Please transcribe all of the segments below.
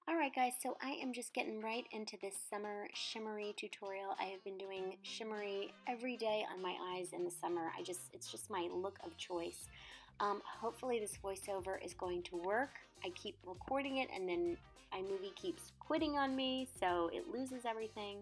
Alright guys, so I am just getting right into this summer shimmery tutorial. I have been doing shimmery every day on my eyes in the summer. It's just my look of choice. Hopefully this voiceover is going to work. I keep recording it and then iMovie keeps quitting on me, so it loses everything.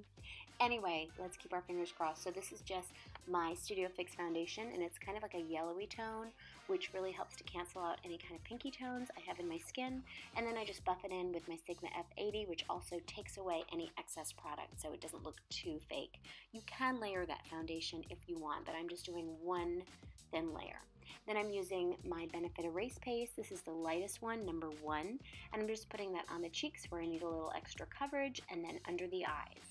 Anyway, let's keep our fingers crossed. So this is just my Studio Fix foundation, and it's kind of like a yellowy tone, which really helps to cancel out any kind of pinky tones I have in my skin. And then I just buff it in with my Sigma F80, which also takes away any excess product so it doesn't look too fake. You can layer that foundation if you want, but I'm just doing one thin layer. Then I'm using my Benefit Erase Paste. This is the lightest one, number 1, and I'm just putting that on the cheeks where I need a little extra coverage, and then under the eyes.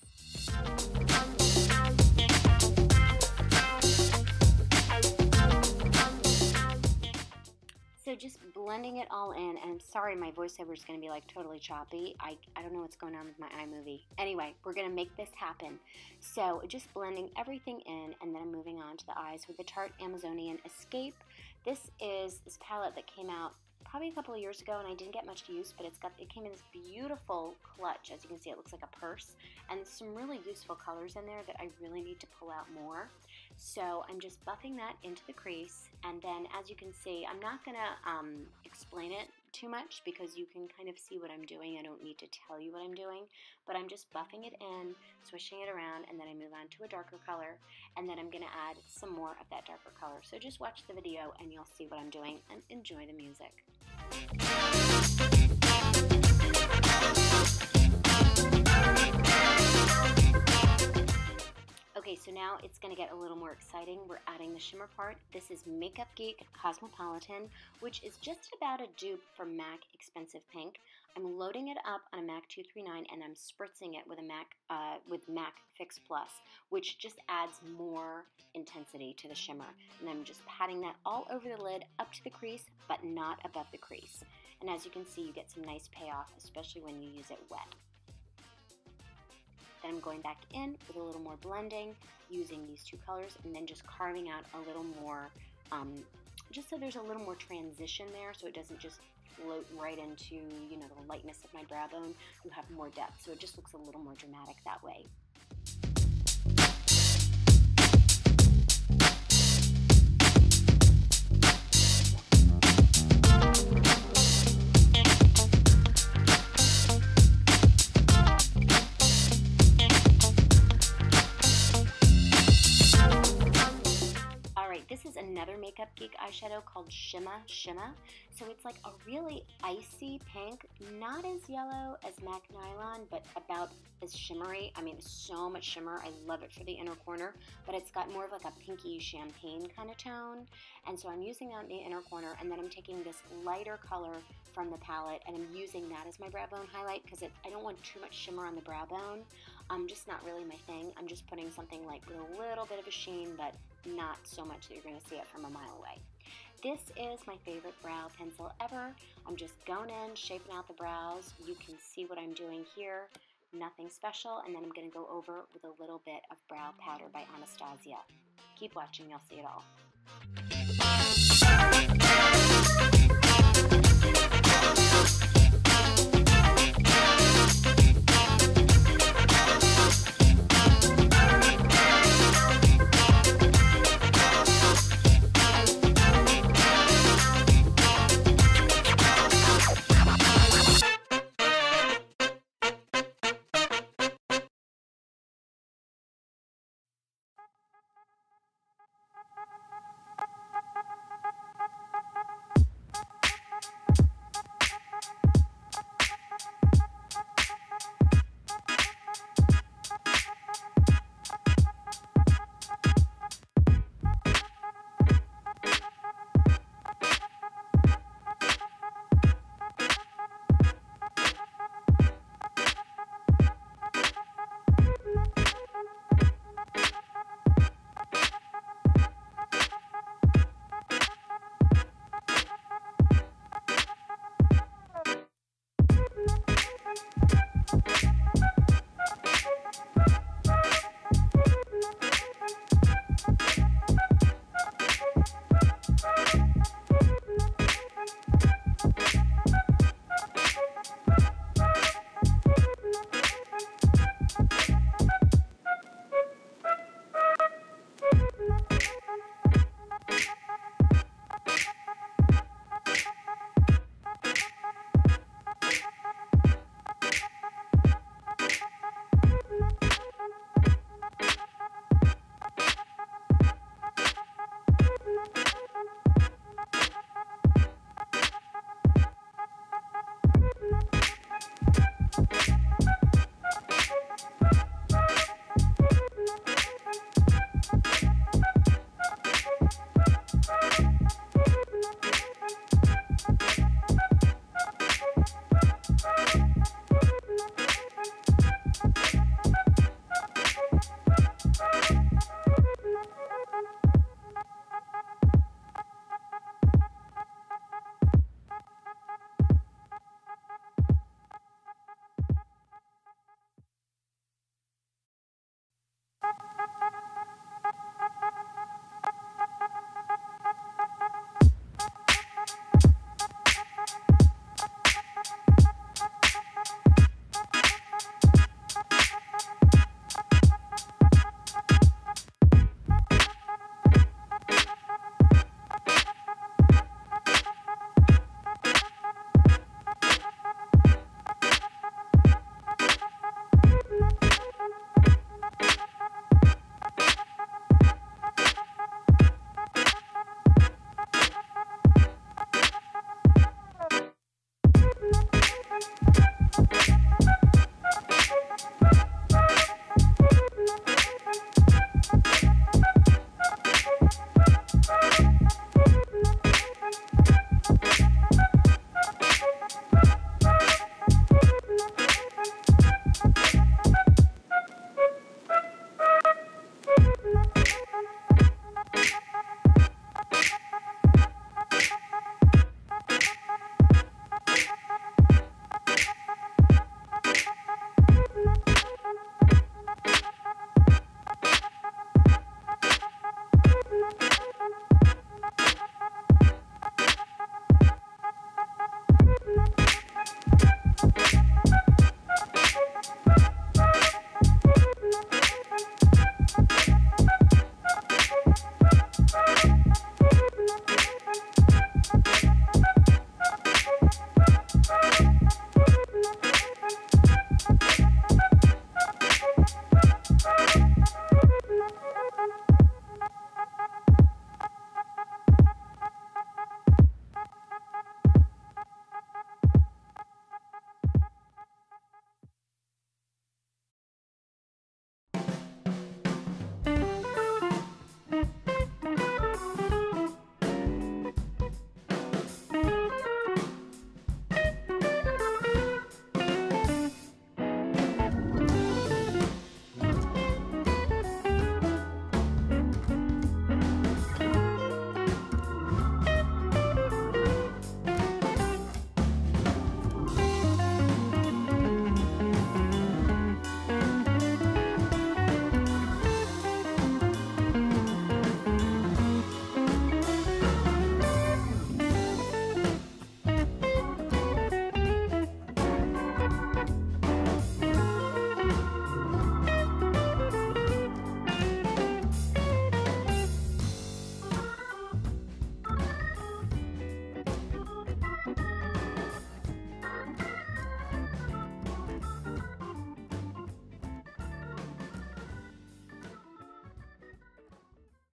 So just blending it all in, and I'm sorry my voiceover is going to be like totally choppy. I don't know what's going on with my iMovie. Anyway, we're going to make this happen. So just blending everything in, and then I'm moving on to the eyes with the Tarte Amazonian Escape. This is this palette that came out probably a couple of years ago, and I didn't get much use, but it came in this beautiful clutch. As you can see, it looks like a purse, and some really useful colors in there that I really need to pull out more. So I'm just buffing that into the crease, and then as you can see, I'm not going to explain it too much because you can kind of see what I'm doing. I don't need to tell you what I'm doing, but I'm just buffing it in, swishing it around, and then I move on to a darker color, and then I'm going to add some more of that darker color. So just watch the video and you'll see what I'm doing, and enjoy the music. Okay, so now it's going to get a little more exciting. We're adding the shimmer part. This is Makeup Geek Cosmopolitan, which is just about a dupe for MAC Expensive Pink. I'm loading it up on a MAC 239 and I'm spritzing it with a MAC Fix Plus, which just adds more intensity to the shimmer. And I'm just patting that all over the lid up to the crease, but not above the crease. And as you can see, you get some nice payoff, especially when you use it wet. Then I'm going back in with a little more blending, using these two colors, and then just carving out a little more, just so there's a little more transition there, so it doesn't just float right into, you know, the lightness of my brow bone. You have more depth, so it just looks a little more dramatic that way. This is another Makeup Geek eyeshadow called Shimma. So it's like a really icy pink, not as yellow as MAC Nylon, but about as shimmery. I mean, so much shimmer. I love it for the inner corner, but it's got more of like a pinky champagne kind of tone. And so I'm using that in the inner corner, and then I'm taking this lighter color from the palette, and I'm using that as my brow bone highlight because I don't want too much shimmer on the brow bone. Just not really my thing. I'm just putting something like with a little bit of a sheen, but not so much that you're going to see it from a mile away. This is my favorite brow pencil ever. I'm just going in, shaping out the brows. You can see what I'm doing here. Nothing special. And then I'm going to go over with a little bit of brow powder by Anastasia. Keep watching, you'll see it all.